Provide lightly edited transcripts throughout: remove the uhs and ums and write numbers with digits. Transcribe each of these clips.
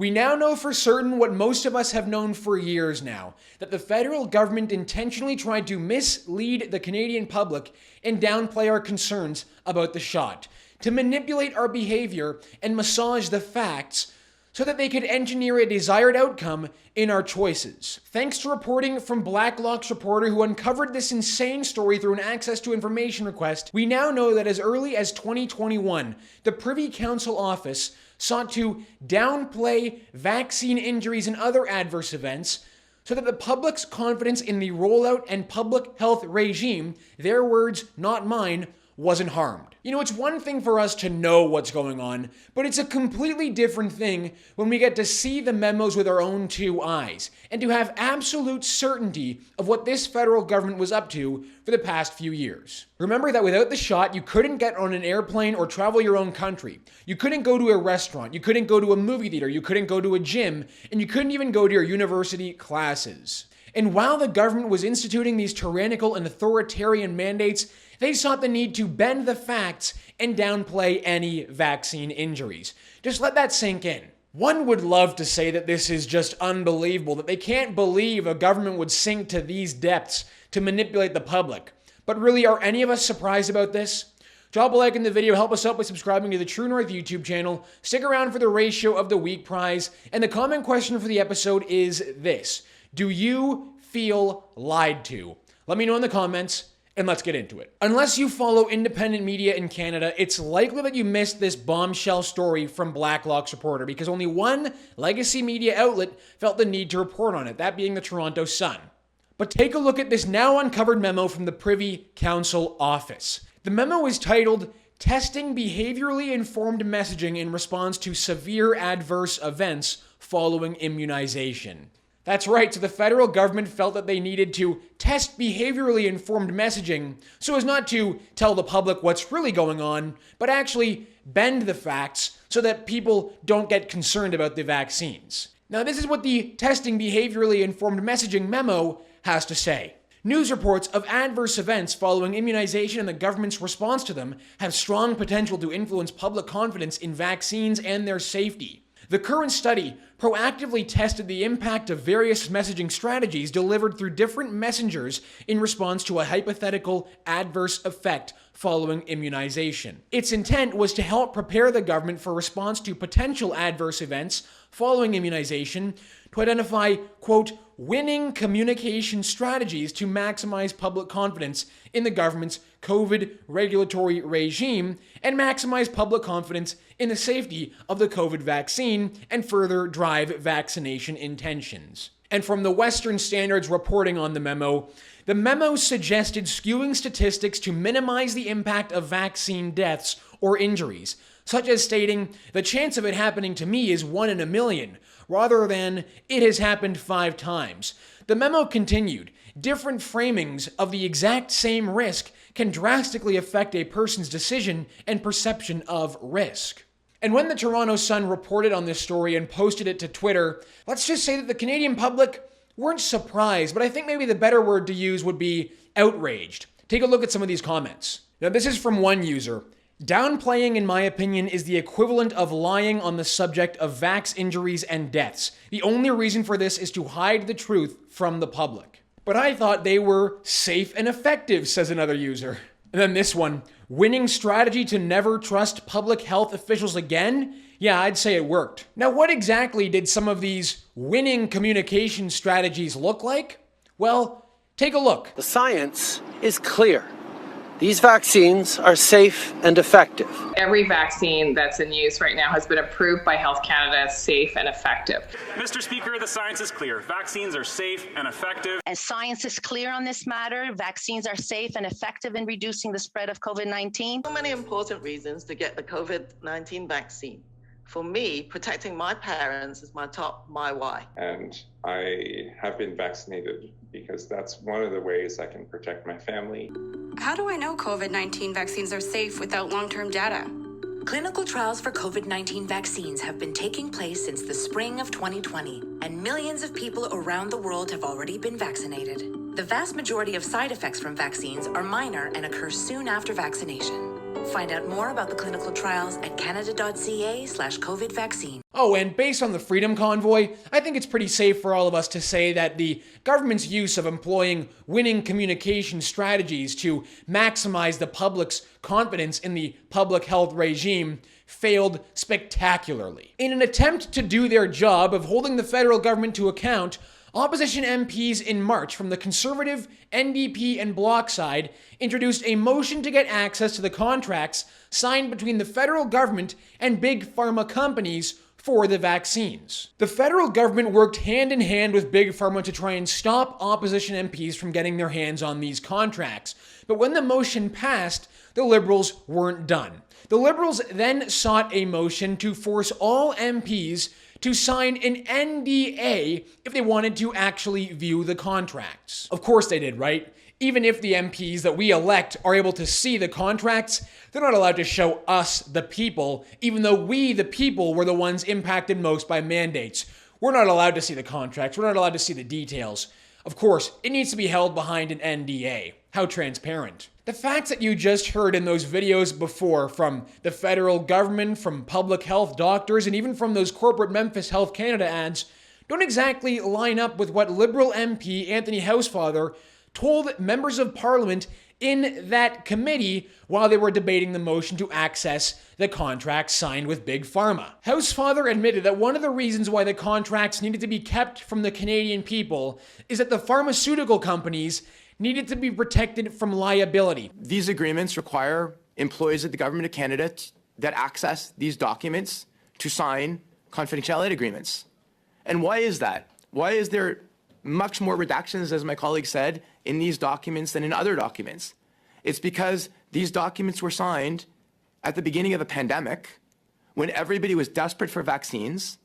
We now know for certain what most of us have known for years now, that the federal government intentionally tried to mislead the Canadian public and downplay our concerns about the shot, to manipulate our behavior and massage the facts so that they could engineer a desired outcome in our choices. Thanks to reporting from Blacklock's reporter who uncovered this insane story through an access to information request, we now know that as early as 2021, the Privy Council office sought to downplay vaccine injuries and other adverse events so that the public's confidence in the rollout and public health regime, their words, not mine, wasn't harmed. You know, it's one thing for us to know what's going on, but it's a completely different thing when we get to see the memos with our own two eyes and to have absolute certainty of what this federal government was up to for the past few years. Remember that without the shot, you couldn't get on an airplane or travel your own country. You couldn't go to a restaurant, you couldn't go to a movie theater, you couldn't go to a gym, and you couldn't even go to your university classes. And while the government was instituting these tyrannical and authoritarian mandates, they sought the need to bend the facts and downplay any vaccine injuries. Just let that sink in. One would love to say that this is just unbelievable, that they can't believe a government would sink to these depths to manipulate the public. But really, are any of us surprised about this? Drop a like in the video, help us out by subscribing to the True North YouTube channel, stick around for the Ratio of the Week prize, and the comment question for the episode is this: do you feel lied to? Let me know in the comments, and let's get into it. Unless you follow independent media in Canada, it's likely that you missed this bombshell story from Blacklock's reporter because only one legacy media outlet felt the need to report on it, that being the Toronto Sun. But take a look at this now uncovered memo from the Privy Council office. The memo is titled, "Testing Behaviorally Informed Messaging in Response to Severe Adverse Events Following Immunization." That's right, so the federal government felt that they needed to test behaviorally informed messaging so as not to tell the public what's really going on, but actually bend the facts so that people don't get concerned about the vaccines. Now, this is what the Testing Behaviorally Informed Messaging memo has to say. News reports of adverse events following immunization and the government's response to them have strong potential to influence public confidence in vaccines and their safety. The current study proactively tested the impact of various messaging strategies delivered through different messengers in response to a hypothetical adverse effect following immunization. Its intent was to help prepare the government for response to potential adverse events following immunization, to identify, quote, winning communication strategies to maximize public confidence in the government's COVID regulatory regime and maximize public confidence in the safety of the COVID vaccine and further drive vaccination intentions. And from the Western Standard's reporting on the memo suggested skewing statistics to minimize the impact of vaccine deaths or injuries, such as stating, the chance of it happening to me is 1 in a million, rather than it has happened 5 times. The memo continued, different framings of the exact same risk can drastically affect a person's decision and perception of risk. And when the Toronto Sun reported on this story and posted it to Twitter, let's just say that the Canadian public weren't surprised, but I think maybe the better word to use would be outraged. Take a look at some of these comments. Now, this is from one user. Downplaying, in my opinion, is the equivalent of lying on the subject of vax injuries and deaths. The only reason for this is to hide the truth from the public. But I thought they were safe and effective, says another user. And then this one, winning strategy to never trust public health officials again? Yeah, I'd say it worked. Now, what exactly did some of these winning communication strategies look like? Well, take a look. The science is clear. These vaccines are safe and effective. Every vaccine that's in use right now has been approved by Health Canada as safe and effective. Mr. Speaker, the science is clear. Vaccines are safe and effective. And science is clear on this matter. Vaccines are safe and effective in reducing the spread of COVID-19. So many important reasons to get the COVID-19 vaccine. For me, protecting my parents is my why. And I have been vaccinated because that's one of the ways I can protect my family. How do I know COVID-19 vaccines are safe without long-term data? Clinical trials for COVID-19 vaccines have been taking place since the spring of 2020, and millions of people around the world have already been vaccinated. The vast majority of side effects from vaccines are minor and occur soon after vaccination. Find out more about the clinical trials at canada.ca/COVID vaccine. Oh, and based on the Freedom Convoy, I think it's pretty safe for all of us to say that the government's use of employing winning communication strategies to maximize the public's confidence in the public health regime failed spectacularly. In an attempt to do their job of holding the federal government to account, opposition MPs in March from the Conservative, NDP, and Bloc side introduced a motion to get access to the contracts signed between the federal government and Big Pharma companies for the vaccines. The federal government worked hand in hand with Big Pharma to try and stop opposition MPs from getting their hands on these contracts. But when the motion passed, the Liberals weren't done. The Liberals then sought a motion to force all MPs to sign an NDA if they wanted to actually view the contracts. Of course they did, right? Even if the MPs that we elect are able to see the contracts, they're not allowed to show us, the people, even though we, the people, were the ones impacted most by mandates. We're not allowed to see the contracts. We're not allowed to see the details. Of course, it needs to be held behind an NDA. How transparent. The facts that you just heard in those videos before from the federal government, from public health doctors, and even from those corporate Memphis Health Canada ads don't exactly line up with what Liberal MP Anthony Housefather told members of Parliament in that committee while they were debating the motion to access the contracts signed with Big Pharma. Housefather admitted that one of the reasons why the contracts needed to be kept from the Canadian people is that the pharmaceutical companies needed to be protected from liability. These agreements require employees of the Government of Canada that access these documents to sign confidentiality agreements. And why is that? Why is there much more redactions, as my colleague said, in these documents than in other documents? It's because these documents were signed at the beginning of a pandemic, when everybody was desperate for vaccines,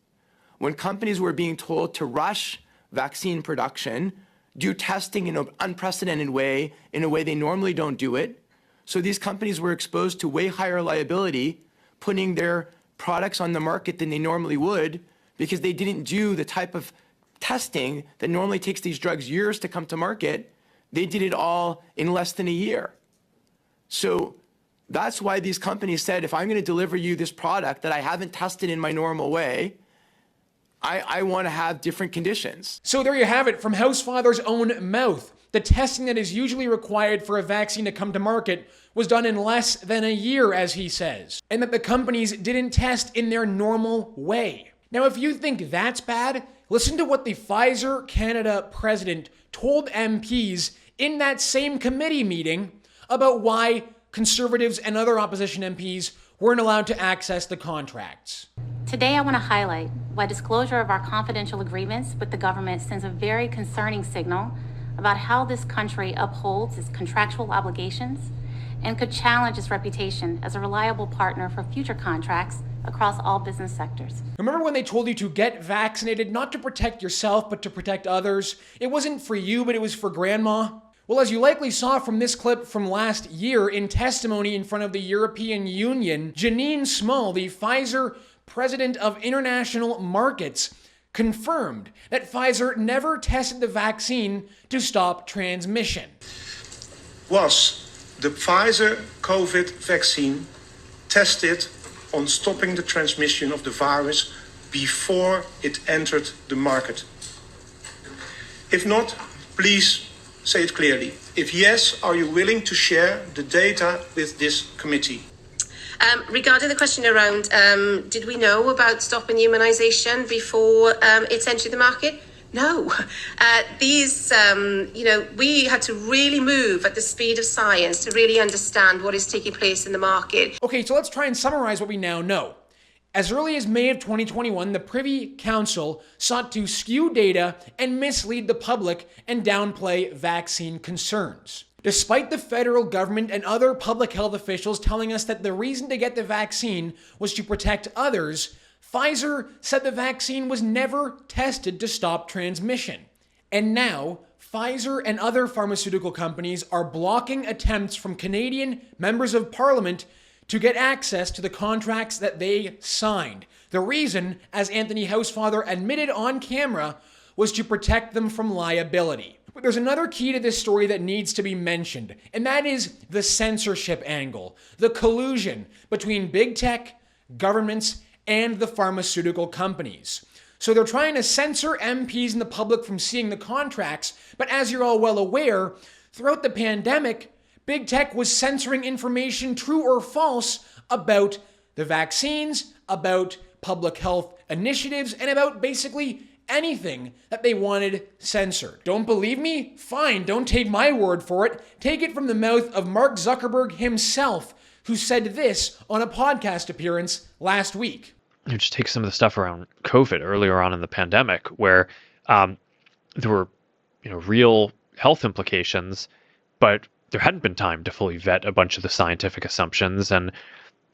when companies were being told to rush vaccine production, do testing in an unprecedented way, in a way they normally don't do it. So these companies were exposed to way higher liability, putting their products on the market than they normally would, because they didn't do the type of testing that normally takes these drugs years to come to market. They did it all in less than a year. So that's why these companies said, if I'm going to deliver you this product that I haven't tested in my normal way, I want to have different conditions. So there you have it from Housefather's own mouth. The testing that is usually required for a vaccine to come to market was done in less than a year, as he says, and that the companies didn't test in their normal way. Now, if you think that's bad, listen to what the Pfizer Canada president told MPs in that same committee meeting about why Conservatives and other opposition MPs weren't allowed to access the contracts. Today, I want to highlight why disclosure of our confidential agreements with the government sends a very concerning signal about how this country upholds its contractual obligations and could challenge its reputation as a reliable partner for future contracts across all business sectors. Remember when they told you to get vaccinated, not to protect yourself, but to protect others? It wasn't for you, but it was for grandma. Well, as you likely saw from this clip from last year in testimony in front of the European Union, Janine Small, the Pfizer president of international markets, confirmed that Pfizer never tested the vaccine to stop transmission. Was the Pfizer COVID vaccine tested on stopping the transmission of the virus before it entered the market? If not, please say it clearly. If yes, are you willing to share the data with this committee? Regarding the question around, did we know about stopping immunisation before it entered the market? No. We had to really move at the speed of science to really understand what is taking place in the market. Okay, so let's try and summarize what we now know. As early as May of 2021, the Privy Council sought to skew data and mislead the public and downplay vaccine concerns. Despite the federal government and other public health officials telling us that the reason to get the vaccine was to protect others, Pfizer said the vaccine was never tested to stop transmission. And now, Pfizer and other pharmaceutical companies are blocking attempts from Canadian members of Parliament to get access to the contracts that they signed. The reason, as Anthony Housefather admitted on camera, was to protect them from liability. But there's another key to this story that needs to be mentioned, and that is the censorship angle, the collusion between big tech, governments, and the pharmaceutical companies. So they're trying to censor MPs and the public from seeing the contracts, but as you're all well aware, throughout the pandemic, big tech was censoring information, true or false, about the vaccines, about public health initiatives, and about basically anything that they wanted censored. Don't believe me? Fine, don't take my word for it. Take it from the mouth of Mark Zuckerberg himself, who said this on a podcast appearance last week. You just take some of the stuff around COVID earlier on in the pandemic, where there were, real health implications, but there hadn't been time to fully vet a bunch of the scientific assumptions. And,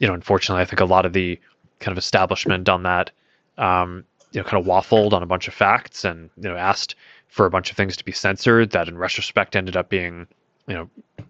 unfortunately, I think a lot of the kind of establishment on that, kind of waffled on a bunch of facts and, asked for a bunch of things to be censored that in retrospect ended up being,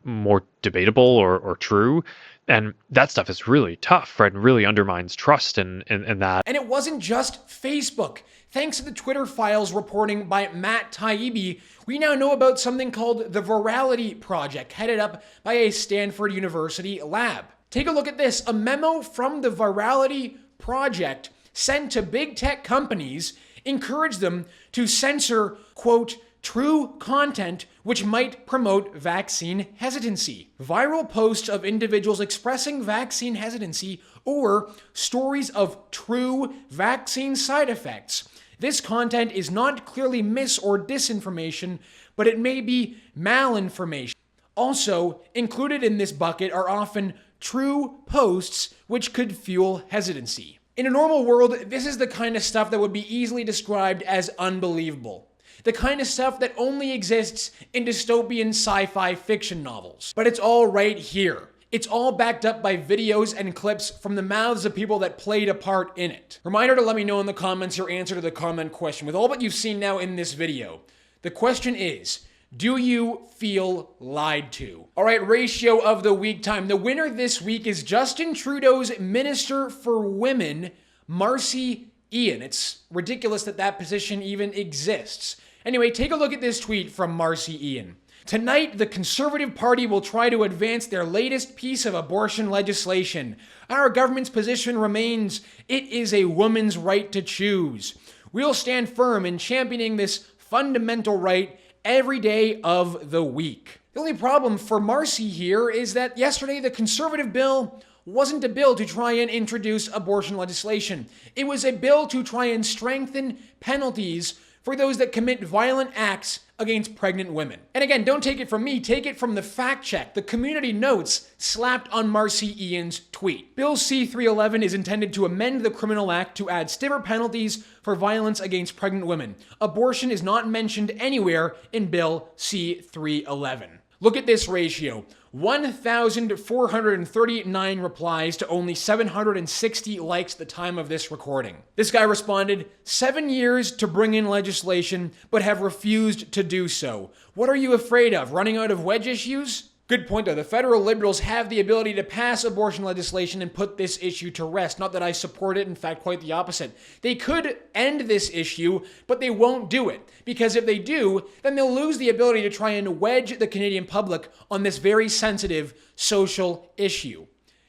more debatable or true. And that stuff is really tough, right? And really undermines trust in that. And it wasn't just Facebook. Thanks to the Twitter files reporting by Matt Taibbi, we now know about something called the Virality Project, headed up by a Stanford University lab. Take a look at this. A memo from the Virality Project sent to big tech companies encouraged them to censor, quote, true content which might promote vaccine hesitancy. Viral posts of individuals expressing vaccine hesitancy or stories of true vaccine side effects. This content is not clearly mis- or disinformation, but it may be malinformation. Also, included in this bucket are often true posts which could fuel hesitancy. In a normal world, this is the kind of stuff that would be easily described as unbelievable. The kind of stuff that only exists in dystopian sci-fi fiction novels. But it's all right here. It's all backed up by videos and clips from the mouths of people that played a part in it. Reminder to let me know in the comments your answer to the comment question. With all that you've seen now in this video, the question is, do you feel lied to? All right, ratio of the week time. The winner this week is Justin Trudeau's Minister for Women, Marcy Ian. It's ridiculous that that position even exists. Anyway, take a look at this tweet from Marcy Ian. Tonight, the Conservative Party will try to advance their latest piece of abortion legislation. Our government's position remains, it is a woman's right to choose. We'll stand firm in championing this fundamental right every day of the week. The only problem for Marcy here is that yesterday the Conservative bill wasn't a bill to try and introduce abortion legislation. It was a bill to try and strengthen penalties for those that commit violent acts against pregnant women. And again, don't take it from me, take it from the fact check, the community notes slapped on Marcy Ian's tweet. Bill C-311 is intended to amend the Criminal Act to add stiffer penalties for violence against pregnant women. Abortion is not mentioned anywhere in Bill C-311. Look at this ratio. 1,439 replies to only 760 likes at the time of this recording. This guy responded, 7 years to bring in legislation, but have refused to do so. What are you afraid of, running out of wedge issues? Good point though, the federal Liberals have the ability to pass abortion legislation and put this issue to rest. Not that I support it, in fact quite the opposite. They could end this issue, but they won't do it. Because if they do, then they'll lose the ability to try and wedge the Canadian public on this very sensitive social issue.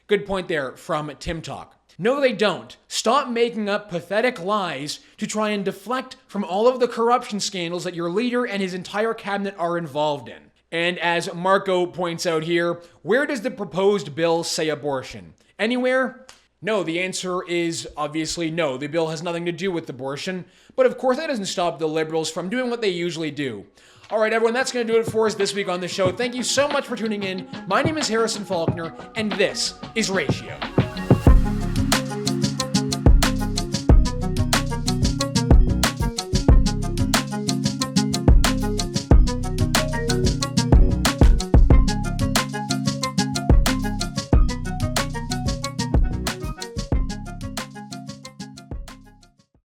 Good point there from Tim Talk. No, they don't. Stop making up pathetic lies to try and deflect from all of the corruption scandals that your leader and his entire cabinet are involved in. And as Marco points out here, where does the proposed bill say abortion? Anywhere? No, the answer is obviously no. The bill has nothing to do with abortion. But of course, that doesn't stop the Liberals from doing what they usually do. All right, everyone, that's going to do it for us this week on the show. Thank you so much for tuning in. My name is Harrison Faulkner, and this is Ratio.